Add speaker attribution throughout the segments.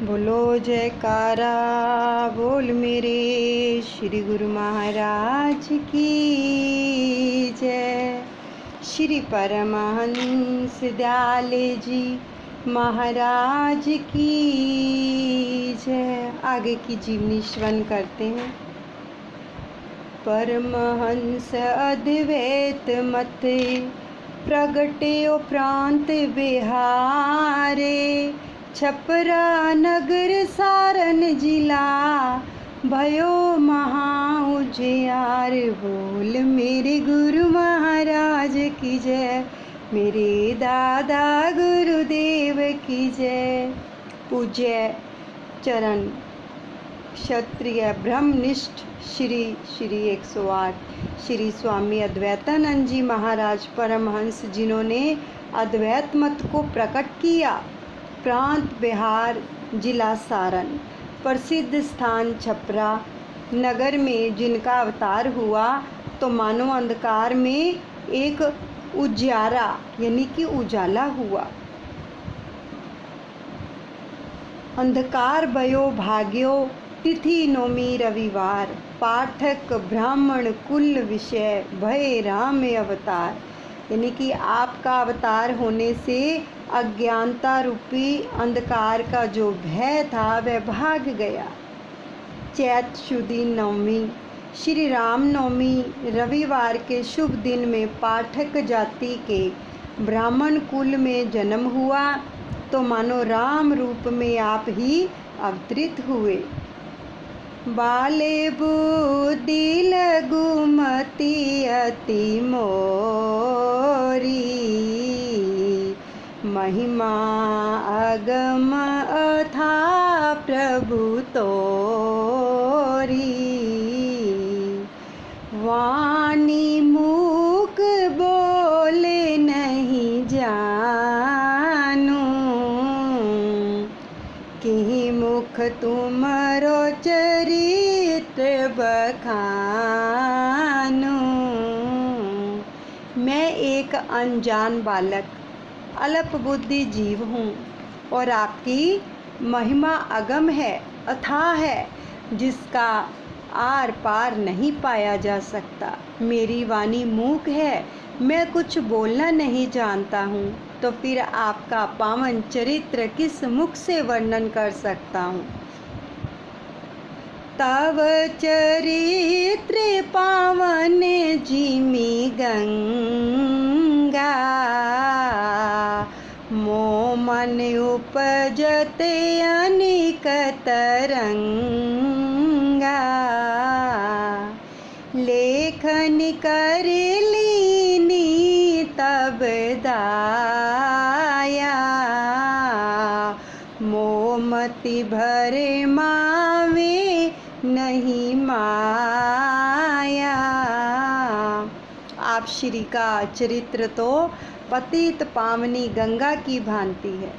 Speaker 1: बोलो जयकारा बोल मेरे श्री गुरु महाराज की जय। श्री परमहंस दयाले जी महाराज की जय। आगे की जीवनी श्रवण करते हैं। परमहंस अद्वैत मत प्रगटे उपरांत बिहारे, छपरा नगर सारन जिला भयो महा उजियार। बोल मेरे गुरु महाराज की जय, मेरे दादा गुरुदेव की जय। पूज्य चरण क्षत्रिय ब्रह्मनिष्ठ श्री 108 श्री स्वामी अद्वैतानंद जी महाराज परमहंस, जिन्होंने अद्वैत मत को प्रकट किया, प्रांत बिहार, जिला सारन, प्रसिद्ध स्थान छपरा नगर में जिनका अवतार हुआ, तो मानो अंधकार में एक उजियारा यानी कि उजाला हुआ। अंधकार भयो भाग्यो तिथि नौमी रविवार, पाठक ब्राह्मण कुल विषय भय राम अवतार। यानी कि आपका अवतार होने से अज्ञानता रूपी अंधकार का जो भय था वह भाग गया। चैत शुदी नवमी श्री राम नवमी रविवार के शुभ दिन में पाठक जाति के ब्राह्मण कुल में जन्म हुआ, तो मानो राम रूप में आप ही अवतरित हुए। बाले बुद्धि लघुमति अति मोरी, महिमा अगम अथा प्रभु तोरी। वाणी मूक बोले नहीं जानू, कि मुख तुमरो चरित्र बखानू। मैं एक अनजान बालक अल्प बुद्धि जीव हूँ, और आपकी महिमा अगम है, अथाह है, जिसका आर पार नहीं पाया जा सकता। मेरी वाणी मूक है, मैं कुछ बोलना नहीं जानता हूँ, तो फिर आपका पावन चरित्र किस मुख से वर्णन कर सकता हूँ। तव चरित्र पावन जिमि गंगा, मो मन उपजते अनेक तरंगा। लेखन कर लीनी तब दाया, मोमति भरे मावे नहीं माया। आप श्री का चरित्र तो पतित पावनी गंगा की भांति है,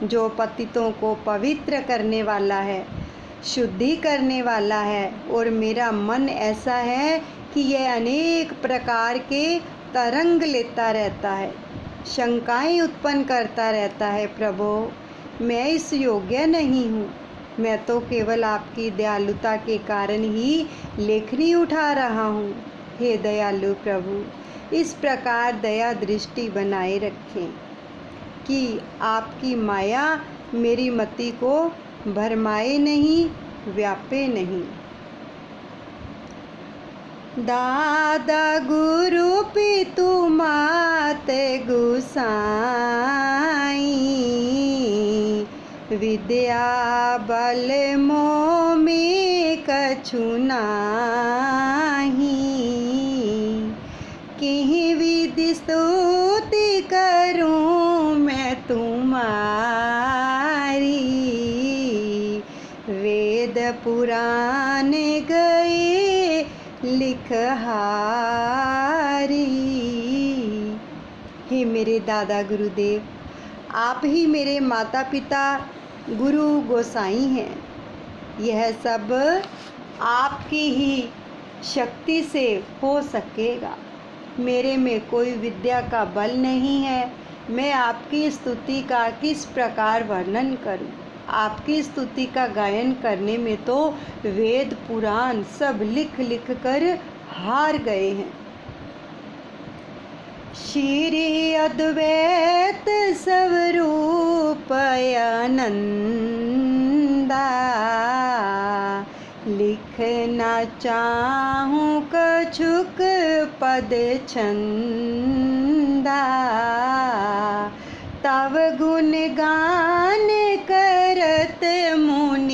Speaker 1: जो पतितों को पवित्र करने वाला है, शुद्धि करने वाला है। और मेरा मन ऐसा है कि यह अनेक प्रकार के तरंग लेता रहता है, शंकाएं उत्पन्न करता रहता है। प्रभु, मैं इस योग्य नहीं हूँ, मैं तो केवल आपकी दयालुता के कारण ही लेखनी उठा रहा हूँ। हे दयालु प्रभु, इस प्रकार दया दृष्टि बनाए रखें कि आपकी माया मेरी मति को भरमाए नहीं, व्यापे नहीं। दादा गुरु पितु मात गुसाई, विद्या बल मोह में कछु नाही। किहि विधि स्तुति करूं मैं तुम्हारी, वेद पुराण गए लिखहारी। हे मेरे दादा गुरुदेव, आप ही मेरे माता पिता गुरु गोसाई हैं। यह सब आपकी ही शक्ति से हो सकेगा। मेरे में कोई विद्या का बल नहीं है, मैं आपकी स्तुति का किस प्रकार वर्णन करूं। आपकी स्तुति का गायन करने में तो वेद पुराण सब लिख लिख कर हार गए हैं। श्री अद्वैत स्वरूप आनंदा, लिखना चाहूँ कछुक पद छंदा, तव गुण गान करत मुनिहारे,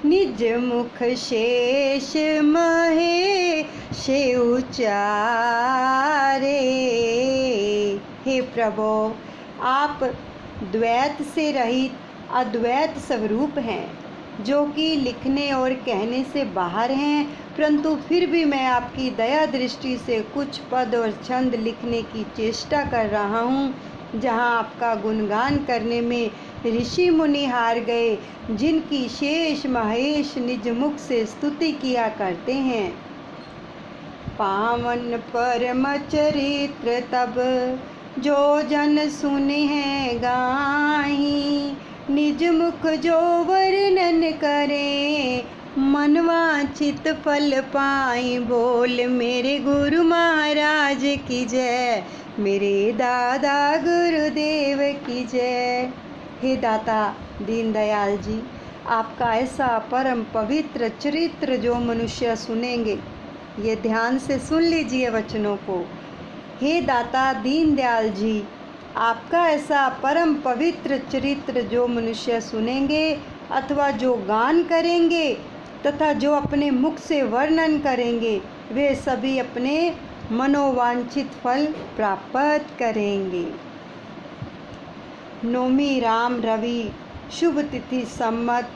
Speaker 1: निज मुख शेष महेश उचारे। हे प्रभु, आप द्वैत से रहित अद्वैत स्वरूप हैं, जो कि लिखने और कहने से बाहर हैं, परंतु फिर भी मैं आपकी दया दृष्टि से कुछ पद और छंद लिखने की चेष्टा कर रहा हूँ, जहाँ आपका गुणगान करने में ऋषि मुनि हार गए, जिनकी शेष महेश निज मुख से स्तुति किया करते हैं। पावन परम चरित्र तब जो जन सुने हैं गाही, निज मुख जो वर्णन करे, मनवांछित फल पाई। बोल मेरे गुरु महाराज की जय, मेरे दादा गुरुदेव की जय। हे दाता दीनदयाल जी, आपका ऐसा परम पवित्र चरित्र जो मनुष्य सुनेंगे, ये ध्यान से सुन लीजिए वचनों को। हे दाता दीनदयाल जी, आपका ऐसा परम पवित्र चरित्र जो मनुष्य सुनेंगे अथवा जो गान करेंगे तथा जो अपने मुख से वर्णन करेंगे, वे सभी अपने मनोवांछित फल प्राप्त करेंगे। नौमी राम रवि, शुभ तिथि संमत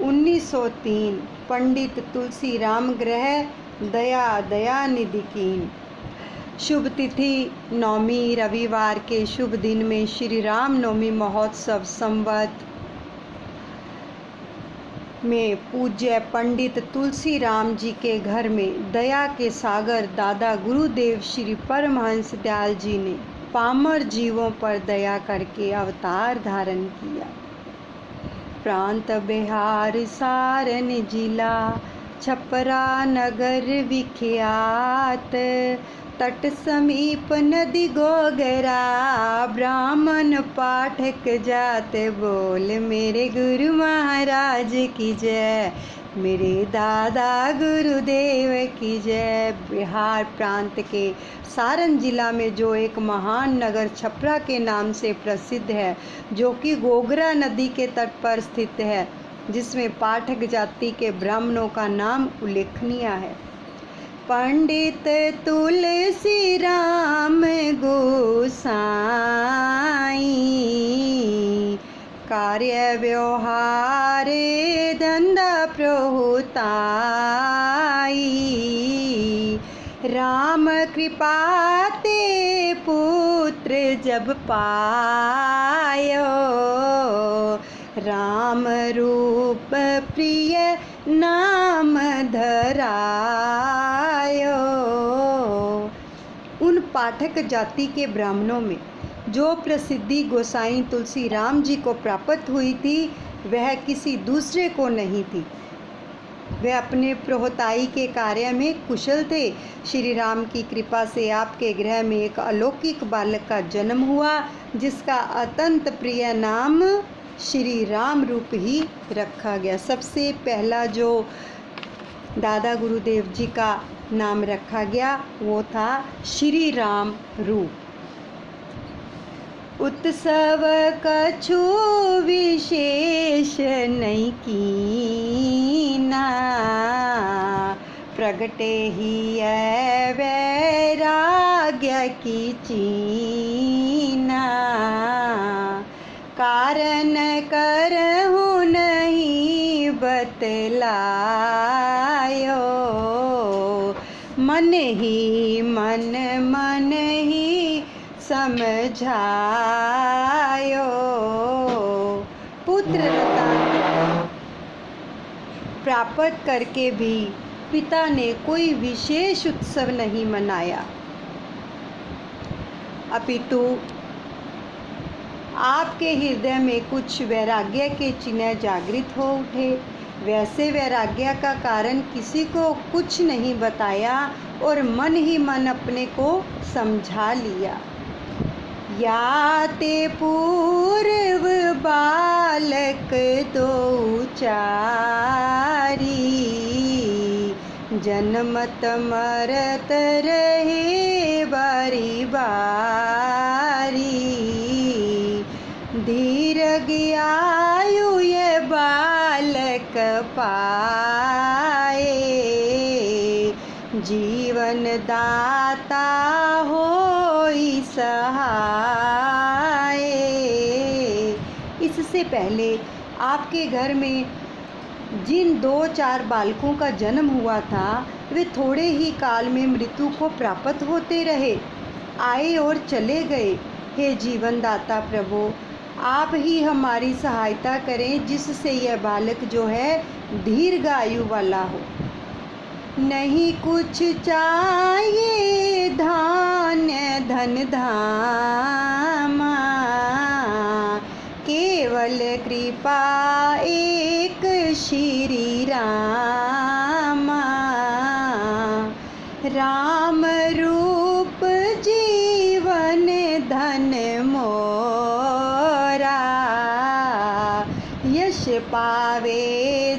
Speaker 1: 1903, पंडित तुलसी राम ग्रह, दया दयानिधि कीन। शुभ तिथि नौमी रविवार के शुभ दिन में श्री राम नवमी महोत्सव संवत में पूज्य पंडित तुलसी राम जी के घर में दया के सागर दादा गुरुदेव श्री परमहंस दयाल जी ने पामर जीवों पर दया करके अवतार धारण किया। प्रांत बिहार सारण जिला, छपरा नगर विख्यात, तट समीप नदी गोगरा, ब्राह्मण पाठक जात। बोल मेरे गुरु महाराज की जय, मेरे दादा गुरुदेव की जय। बिहार प्रांत के सारण जिला में जो एक महान नगर छपरा के नाम से प्रसिद्ध है, जो कि गोगरा नदी के तट पर स्थित है, जिसमें पाठक जाति के ब्राह्मणों का नाम उल्लेखनीय है। पंडित तुलसी राम गोसाई, कार्य व्यवहार धंधा प्रहुताई, राम कृपा ते पुत्र जब पायो, राम रूप प्रिय नाम धरायो। उन पाठक जाति के ब्राह्मणों में जो प्रसिद्धि गोसाई तुलसी राम जी को प्राप्त हुई थी, वह किसी दूसरे को नहीं थी। वे अपने प्रहोताई के कार्य में कुशल थे। श्री राम की कृपा से आपके गृह में एक अलौकिक बालक का जन्म हुआ, जिसका अत्यंत प्रिय नाम श्री राम रूप ही रखा गया। सबसे पहला जो दादा गुरुदेव जी का नाम रखा गया वो था श्री राम रूप। उत्सव कछु विशेष नहीं कीना, प्रगटे ही वैराग्य की चीना, कारण करहु नहीं बतलायो, मन ही मन ही समझायो। पुत्र रतन प्राप्त करके भी पिता ने कोई विशेष उत्सव नहीं मनाया, अपितु आपके हृदय में कुछ वैराग्य के चिन्ह जागृत हो उठे। वैसे वैराग्य का कारण किसी को कुछ नहीं बताया और मन ही मन अपने को समझा लिया। या ते पूर्व बालक दो चारी, जन्मत मरत रहे बारी बारी। दीर्घ आयु ये बालक पाए, जीवन दाता होई सहाय। इससे पहले आपके घर में जिन 2-4 बालकों का जन्म हुआ था, वे थोड़े ही काल में मृत्यु को प्राप्त होते रहे, आए और चले गए। हे जीवन दाता प्रभु, आप ही हमारी सहायता करें, जिससे यह बालक जो है दीर्घ आयु वाला हो। नहीं कुछ चाहिए धान्य धन धामा, केवल कृपा एक श्री रामा। राम रूप जीवन धन मोरा, यश पावे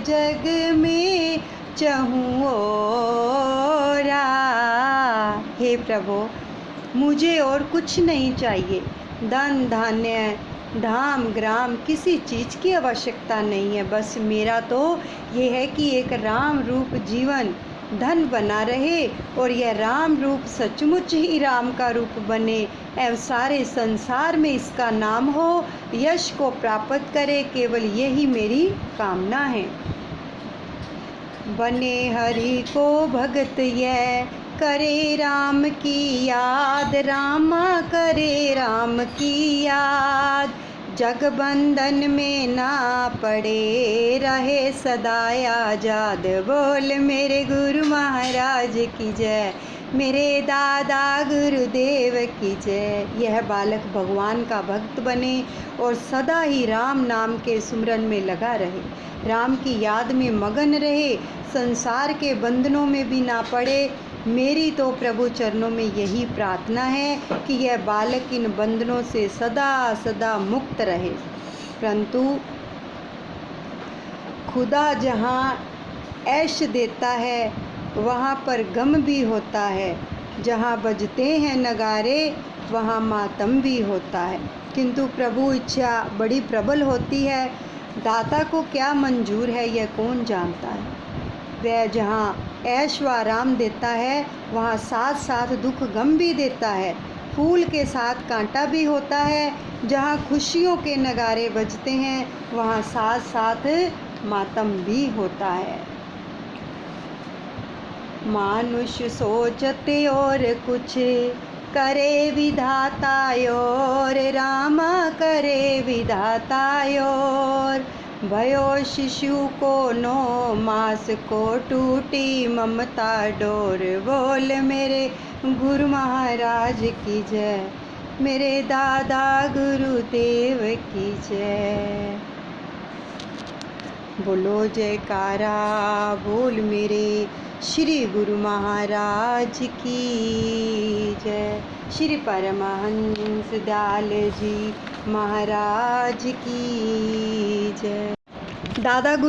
Speaker 1: जग में चहु ओरा। हे प्रभु, मुझे और कुछ नहीं चाहिए। धन धान्य धाम ग्राम किसी चीज़ की आवश्यकता नहीं है। बस मेरा तो ये है कि एक राम रूप जीवन धन बना रहे और यह राम रूप सचमुच ही राम का रूप बने एवं सारे संसार में इसका नाम हो, यश को प्राप्त करे। केवल यही मेरी कामना है। बने हरि को भगत यह करे राम की याद, रामा करे राम की याद। जग बंधन में ना पड़े रहे सदा आजाद। बोल मेरे गुरु महाराज की जय, मेरे दादा गुरुदेव की जय। यह बालक भगवान का भक्त बने और सदा ही राम नाम के सुमिरन में लगा रहे, राम की याद में मगन रहे, संसार के बंधनों में भी ना पड़े। मेरी तो प्रभु चरणों में यही प्रार्थना है कि यह बालक इन बंधनों से सदा सदा मुक्त रहे। परंतु खुदा जहाँ ऐश देता है वहाँ पर गम भी होता है, जहाँ बजते हैं नगारे वहाँ मातम भी होता है। किंतु प्रभु इच्छा बड़ी प्रबल होती है, दाता को क्या मंजूर है यह कौन जानता है। वह जहाँ ऐश व आराम देता है वहाँ साथ साथ दुख गम भी देता है, फूल के साथ कांटा भी होता है। जहाँ खुशियों के नगारे बजते हैं वहाँ साथ साथ मातम भी होता है। मानुष सोचते और कुछ करे विधाता और, रामा करे विधाता और। भयो शिशु को 9 मास को टूटी ममता डोर। बोल मेरे गुरु महाराज की जय, मेरे दादा गुरुदेव की जय। बोलो जयकारा बोल मेरे श्री गुरु महाराज की जय। श्री परमहंस दयाल जी महाराज की जय। दादा गुरु